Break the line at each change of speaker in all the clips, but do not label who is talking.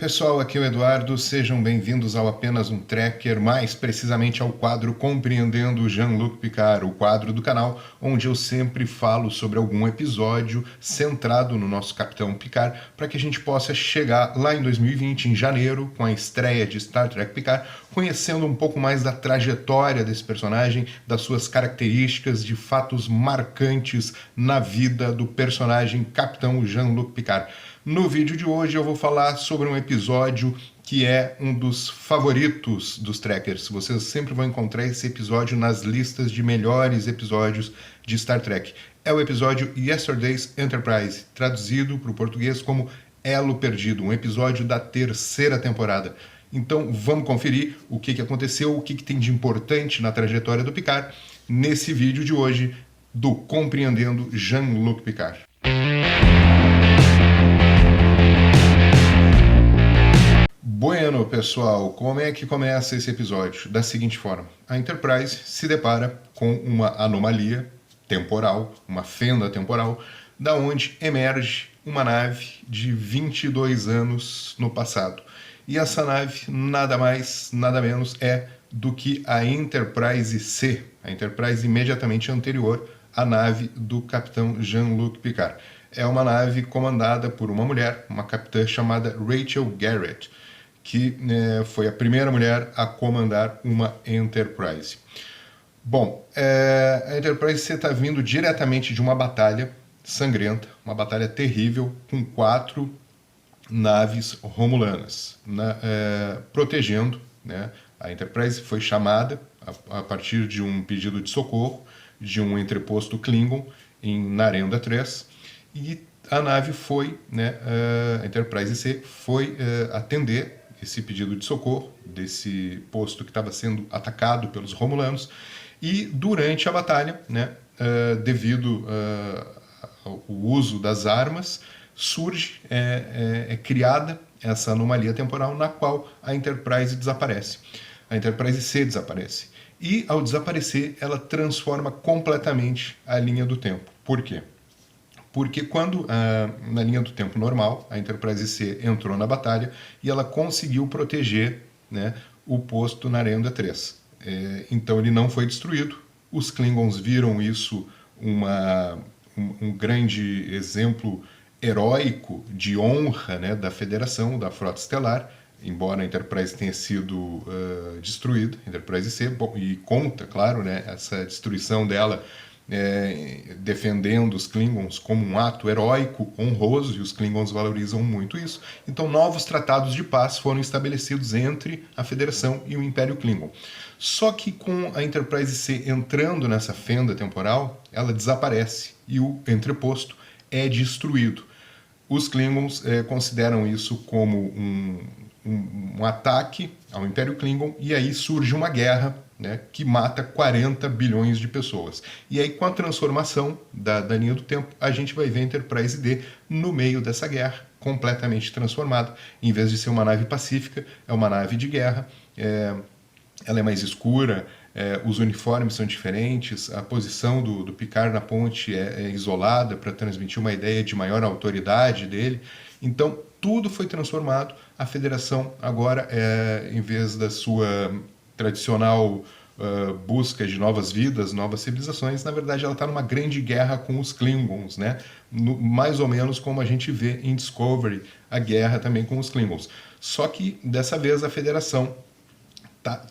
pessoal, aqui é o Eduardo, sejam bem-vindos ao Apenas um Trekker, mais precisamente ao quadro Compreendendo Jean-Luc Picard, o quadro do canal onde eu sempre falo sobre algum episódio centrado no nosso Capitão Picard, para que a gente possa chegar lá em 2020, em janeiro, com a estreia de Star Trek Picard, conhecendo um pouco mais da trajetória desse personagem, das suas características, de fatos marcantes na vida do personagem Capitão Jean-Luc Picard. No vídeo de hoje eu vou falar sobre um episódio que é um dos favoritos dos Trekkers. Vocês sempre vão encontrar esse episódio nas listas de melhores episódios de Star Trek. É o episódio Yesterday's Enterprise, traduzido para o português como Elo Perdido, um episódio da terceira temporada. Então vamos conferir o que aconteceu, o que tem de importante na trajetória do Picard nesse vídeo de hoje do Compreendendo Jean-Luc Picard. Bueno, pessoal, como é que começa esse episódio? Da seguinte forma, a Enterprise se depara com uma anomalia temporal, uma fenda temporal, da onde emerge uma nave de 22 anos no passado. E essa nave, nada mais, nada menos, é do que a Enterprise C, a Enterprise imediatamente anterior à nave do Capitão Jean-Luc Picard. É uma nave comandada por uma mulher, uma capitã chamada Rachel Garrett, que foi a primeira mulher a comandar uma Enterprise. Bom, a Enterprise C está vindo diretamente de uma batalha sangrenta, uma batalha terrível, com 4 naves romulanas, protegendo, né? A Enterprise foi chamada a partir de um pedido de socorro de um entreposto Klingon em Narenda 3, e a nave foi, a Enterprise C foi atender esse pedido de socorro desse posto que estava sendo atacado pelos romulanos, e durante a batalha, devido ao uso das armas, surge, criada essa anomalia temporal na qual a Enterprise desaparece. A Enterprise C desaparece. E, ao desaparecer, ela transforma completamente a linha do tempo. Por quê? Porque quando, na linha do tempo normal, a Enterprise C entrou na batalha e ela conseguiu proteger, o posto Narenda 3. Então ele não foi destruído. Os Klingons viram isso um grande exemplo heróico de honra, da Federação, da Frota Estelar, embora a Enterprise tenha sido destruída, a Enterprise C, e conta, claro, essa destruição dela defendendo os Klingons como um ato heróico, honroso, e os Klingons valorizam muito isso. Então novos tratados de paz foram estabelecidos entre a Federação e o Império Klingon. Só que com a Enterprise C entrando nessa fenda temporal, ela desaparece e o entreposto é destruído. Os Klingons consideram isso como um ataque ao Império Klingon, e aí surge uma guerra, que mata 40 bilhões de pessoas. E aí, com a transformação da linha do tempo, a gente vai ver a Enterprise D no meio dessa guerra, completamente transformada. Em vez de ser uma nave pacífica, é uma nave de guerra. Ela é mais escura, os uniformes são diferentes, a posição do Picard na ponte é isolada para transmitir uma ideia de maior autoridade dele. Então, tudo foi transformado. A Federação agora, em vez da sua tradicional busca de novas vidas, novas civilizações, na verdade ela está numa grande guerra com os Klingons, mais ou menos como a gente vê em Discovery, a guerra também com os Klingons. Só que dessa vez a Federação está,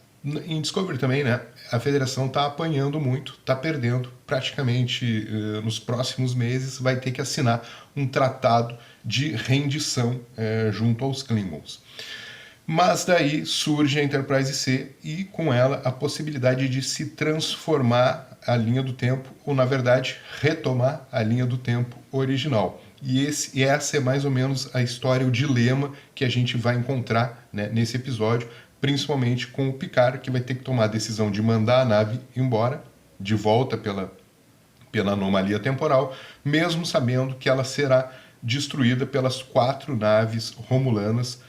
em Discovery também, a Federação está apanhando muito, está perdendo, praticamente nos próximos meses vai ter que assinar um tratado de rendição junto aos Klingons. Mas daí surge a Enterprise C e com ela a possibilidade de se transformar a linha do tempo, ou na verdade retomar a linha do tempo original. E essa é mais ou menos a história, o dilema que a gente vai encontrar nesse episódio, principalmente com o Picard, que vai ter que tomar a decisão de mandar a nave embora, de volta pela anomalia temporal, mesmo sabendo que ela será destruída pelas 4 naves romulanas,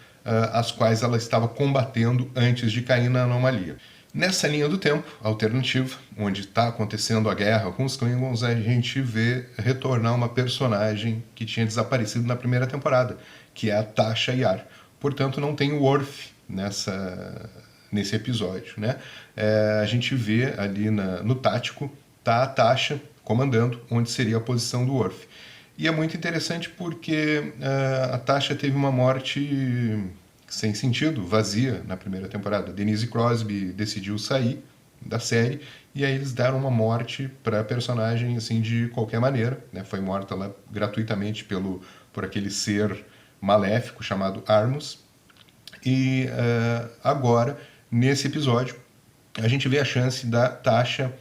as quais ela estava combatendo antes de cair na anomalia. Nessa linha do tempo alternativa, onde está acontecendo a guerra com os Klingons, a gente vê retornar uma personagem que tinha desaparecido na primeira temporada, que é a Tasha Yar, portanto não tem o Worf nesse episódio, né? A gente vê ali no tático, tá a Tasha comandando, onde seria a posição do Worf. E é muito interessante porque a Tasha teve uma morte sem sentido, vazia, na primeira temporada. Denise Crosby decidiu sair da série e aí eles deram uma morte para a personagem assim de qualquer maneira, né? Foi morta lá gratuitamente por aquele ser maléfico chamado Armus. E agora, nesse episódio, a gente vê a chance da Tasha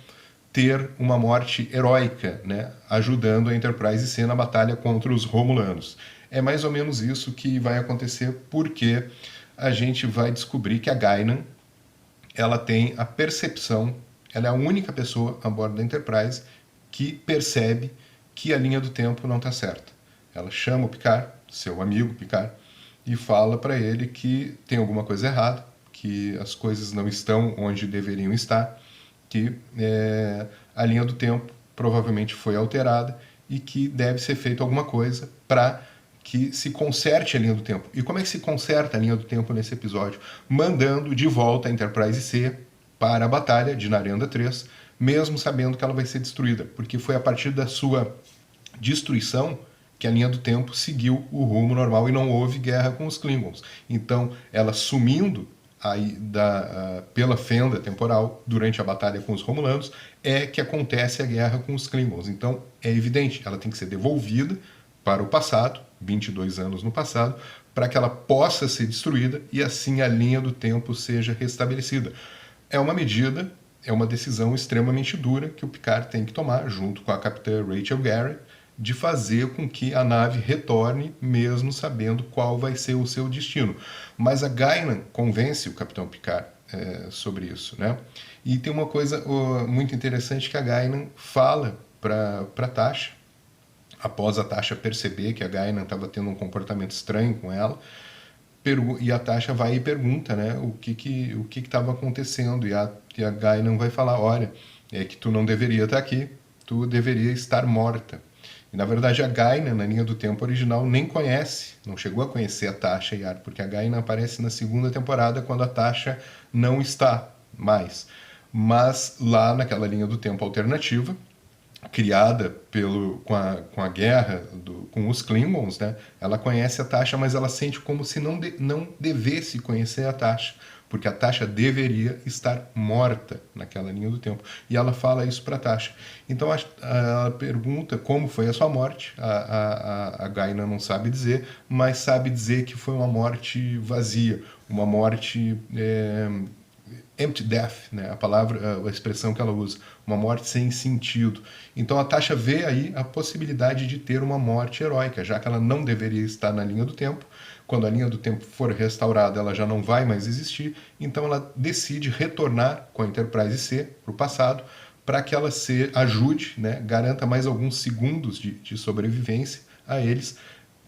ter uma morte heróica, né, ajudando a Enterprise C na batalha contra os Romulanos. É mais ou menos isso que vai acontecer, porque a gente vai descobrir que a Guinan, ela tem a percepção, ela é a única pessoa a bordo da Enterprise que percebe que a linha do tempo não está certa. Ela chama o Picard, seu amigo Picard, e fala para ele que tem alguma coisa errada, que as coisas não estão onde deveriam estar, que a linha do tempo provavelmente foi alterada e que deve ser feito alguma coisa para que se conserte a linha do tempo. E como é que se conserta a linha do tempo nesse episódio? Mandando de volta a Enterprise C para a batalha de Narenda 3, mesmo sabendo que ela vai ser destruída, porque foi a partir da sua destruição que a linha do tempo seguiu o rumo normal e não houve guerra com os Klingons. Então, ela sumindo pela fenda temporal durante a batalha com os Romulanos é que acontece a guerra com os Klingons. Então é evidente, ela tem que ser devolvida para o passado, 22 anos no passado, para que ela possa ser destruída e assim a linha do tempo seja restabelecida. É uma medida, é uma decisão extremamente dura que o Picard tem que tomar, junto com a capitã Rachel Garrett, de fazer com que a nave retorne, mesmo sabendo qual vai ser o seu destino. Mas a Guinan convence o Capitão Picard sobre isso, né? E tem uma coisa muito interessante que a Guinan fala para Tasha, após a Tasha perceber que a Guinan estava tendo um comportamento estranho com ela, e a Tasha vai e pergunta, né, o que estava acontecendo, e a Guinan vai falar, olha, é que tu não deveria estar aqui, tu deveria estar morta. E, na verdade, a Guinan, na linha do tempo original, nem conhece, não chegou a conhecer a Tasha Yar, porque a Guinan aparece na segunda temporada, quando a Tasha não está mais. Mas lá naquela linha do tempo alternativa, criada com a guerra com os Klingons, né, ela conhece a Tasha, mas ela sente como se não devesse conhecer a Tasha, porque a Tasha deveria estar morta naquela linha do tempo. E ela fala isso para a Tasha. Então ela pergunta como foi a sua morte. A Guinan não sabe dizer, mas sabe dizer que foi uma morte vazia, uma morte empty death, né? A expressão que ela usa, uma morte sem sentido. Então a Tasha vê aí a possibilidade de ter uma morte heróica, já que ela não deveria estar na linha do tempo. Quando a linha do tempo for restaurada, ela já não vai mais existir, então ela decide retornar com a Enterprise C para o passado, para que ela ajude, né, garanta mais alguns segundos de sobrevivência a eles,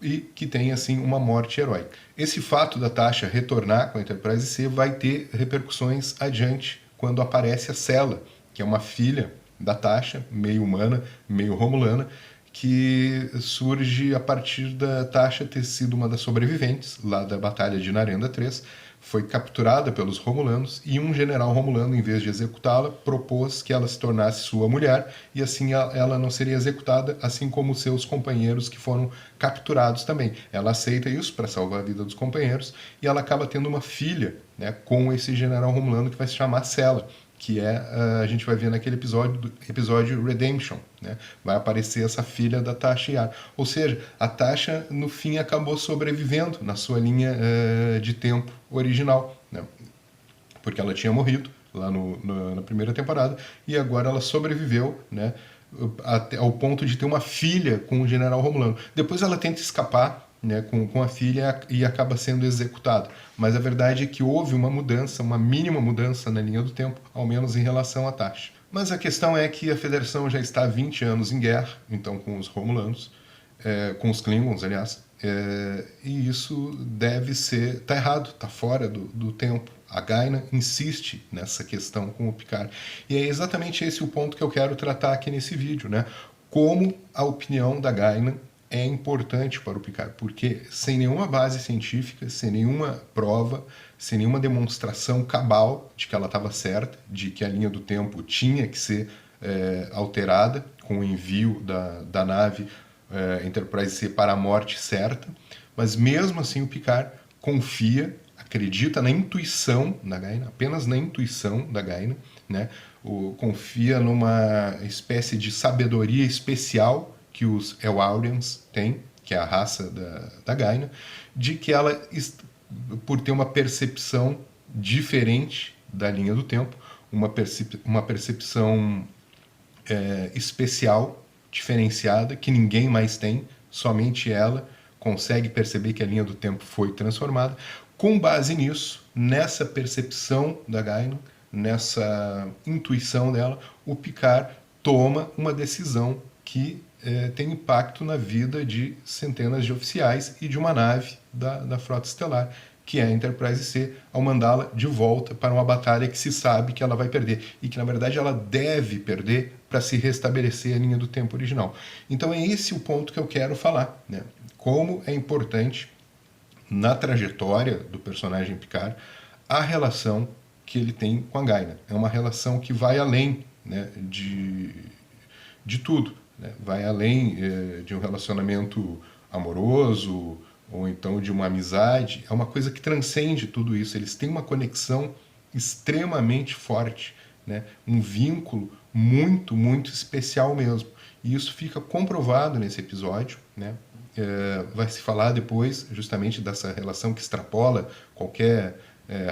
e que tenha, assim, uma morte heróica. Esse fato da Tasha retornar com a Enterprise C vai ter repercussões adiante, quando aparece a Sela, que é uma filha da Tasha, meio humana, meio romulana, que surge a partir da Tasha ter sido uma das sobreviventes lá da Batalha de Narenda 3, foi capturada pelos Romulanos e um general romulano, em vez de executá-la, propôs que ela se tornasse sua mulher e assim ela não seria executada, assim como seus companheiros que foram capturados também. Ela aceita isso para salvar a vida dos companheiros e ela acaba tendo uma filha, né, com esse general romulano que vai se chamar Sela, que a gente vai ver naquele episódio Redemption, né? Vai aparecer essa filha da Tasha Yar. Ou seja, a Tasha, no fim, acabou sobrevivendo na sua linha de tempo original, né? Porque ela tinha morrido lá na primeira temporada e agora ela sobreviveu, né, até ao ponto de ter uma filha com o general Romulano. Depois ela tenta escapar, né, com a filha e acaba sendo executada. Mas a verdade é que houve uma mudança, uma mínima mudança na linha do tempo, ao menos em relação à Tasha. Mas a questão é que a Federação já está há 20 anos em guerra, então com os Romulanos, com os Klingons, aliás, e isso está errado, está fora do tempo. A Guinan insiste nessa questão com o Picard. E é exatamente esse o ponto que eu quero tratar aqui nesse vídeo, né? Como a opinião da Guinan é importante para o Picard, porque sem nenhuma base científica, sem nenhuma prova, sem nenhuma demonstração cabal de que ela estava certa, de que a linha do tempo tinha que ser alterada com o envio da nave Enterprise C para a morte certa, mas mesmo assim o Picard confia, acredita na intuição da Guinan, apenas na intuição da Guinan, né? Confia numa espécie de sabedoria especial que os Elwarians têm, que é a raça da Guinan, de que ela, por ter uma percepção diferente da linha do tempo, uma percepção especial, diferenciada, que ninguém mais tem, somente ela consegue perceber que a linha do tempo foi transformada. Com base nisso, nessa percepção da Guinan, nessa intuição dela, o Picard toma uma decisão que tem impacto na vida de centenas de oficiais e de uma nave da Frota Estelar, que é a Enterprise C, ao mandá-la de volta para uma batalha que se sabe que ela vai perder, e que na verdade ela deve perder para se restabelecer a linha do tempo original. Então é esse o ponto que eu quero falar, né? Como é importante na trajetória do personagem Picard a relação que ele tem com a Guinan. É uma relação que vai além, né, de tudo, né? Vai além de um relacionamento amoroso ou então de uma amizade. É uma coisa que transcende tudo isso. Eles têm uma conexão extremamente forte, né? Um vínculo muito, muito especial mesmo. E isso fica comprovado nesse episódio, né? Vai se falar depois justamente dessa relação que extrapola qualquer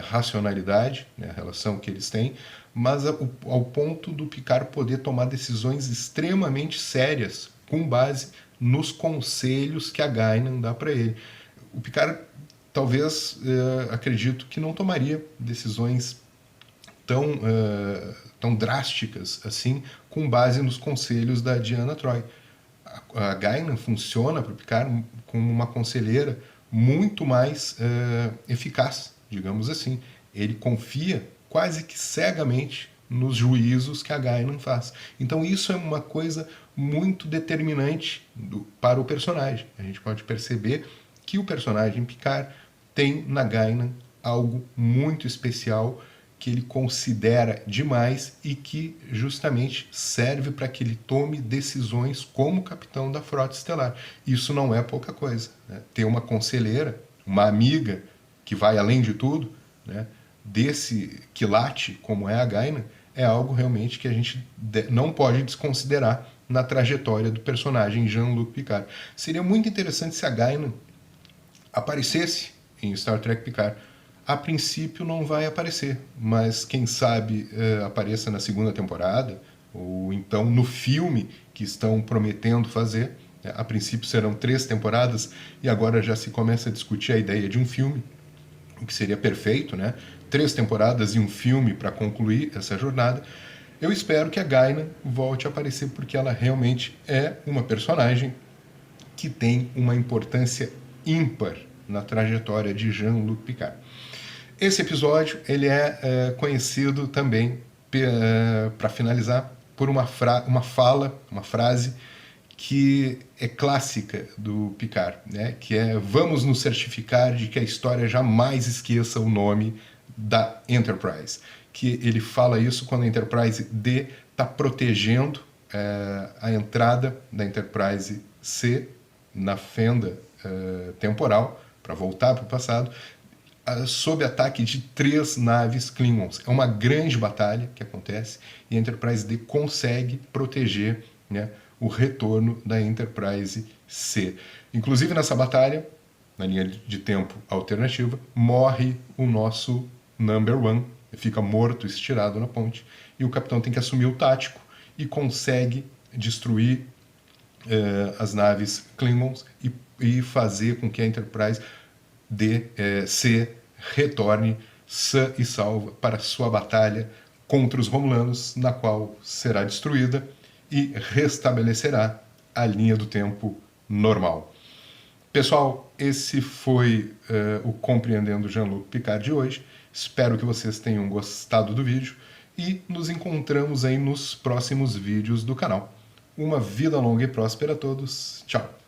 racionalidade, né, a relação que eles têm, mas ao ponto do Picard poder tomar decisões extremamente sérias com base nos conselhos que a Guinan dá para ele. O Picard, talvez, acredito que não tomaria decisões tão drásticas assim, com base nos conselhos da Deanna Troi. A Guinan funciona para o Picard como uma conselheira muito mais eficaz, digamos assim. Ele confia quase que cegamente nos juízos que a Guinan faz. Então isso é uma coisa muito determinante para o personagem. A gente pode perceber que o personagem Picard tem na Guinan algo muito especial que ele considera demais e que justamente serve para que ele tome decisões como capitão da Frota Estelar. Isso não é pouca coisa, né? Ter uma conselheira, uma amiga que vai além de tudo, né, desse quilate como é a Guinan, é algo realmente que a gente não pode desconsiderar na trajetória do personagem Jean-Luc Picard. Seria muito interessante se a Guinan aparecesse em Star Trek Picard. A princípio não vai aparecer, mas quem sabe apareça na segunda temporada, ou então no filme que estão prometendo fazer. A princípio serão 3 temporadas, e agora já se começa a discutir a ideia de um filme, o que seria perfeito, né? 3 temporadas e um filme para concluir essa jornada. Eu espero que a Guinan volte a aparecer, porque ela realmente é uma personagem que tem uma importância ímpar na trajetória de Jean-Luc Picard. Esse episódio ele é conhecido também, para finalizar, por uma frase que é clássica do Picard, né? Que é: vamos nos certificar de que a história jamais esqueça o nome da Enterprise. Que ele fala isso quando a Enterprise D está protegendo a entrada da Enterprise C na fenda temporal para voltar para o passado, sob ataque de 3 naves Klingons. É uma grande batalha que acontece e a Enterprise D consegue proteger, né, o retorno da Enterprise C. Inclusive nessa batalha, na linha de tempo alternativa, morre o nosso Number One, fica morto, estirado na ponte, e o capitão tem que assumir o tático e consegue destruir as naves Klingons e fazer com que a Enterprise C retorne sã e salva para sua batalha contra os Romulanos, na qual será destruída e restabelecerá a linha do tempo normal. Pessoal, esse foi o Compreendendo Jean-Luc Picard de hoje. Espero que vocês tenham gostado do vídeo e nos encontramos aí nos próximos vídeos do canal. Uma vida longa e próspera a todos. Tchau!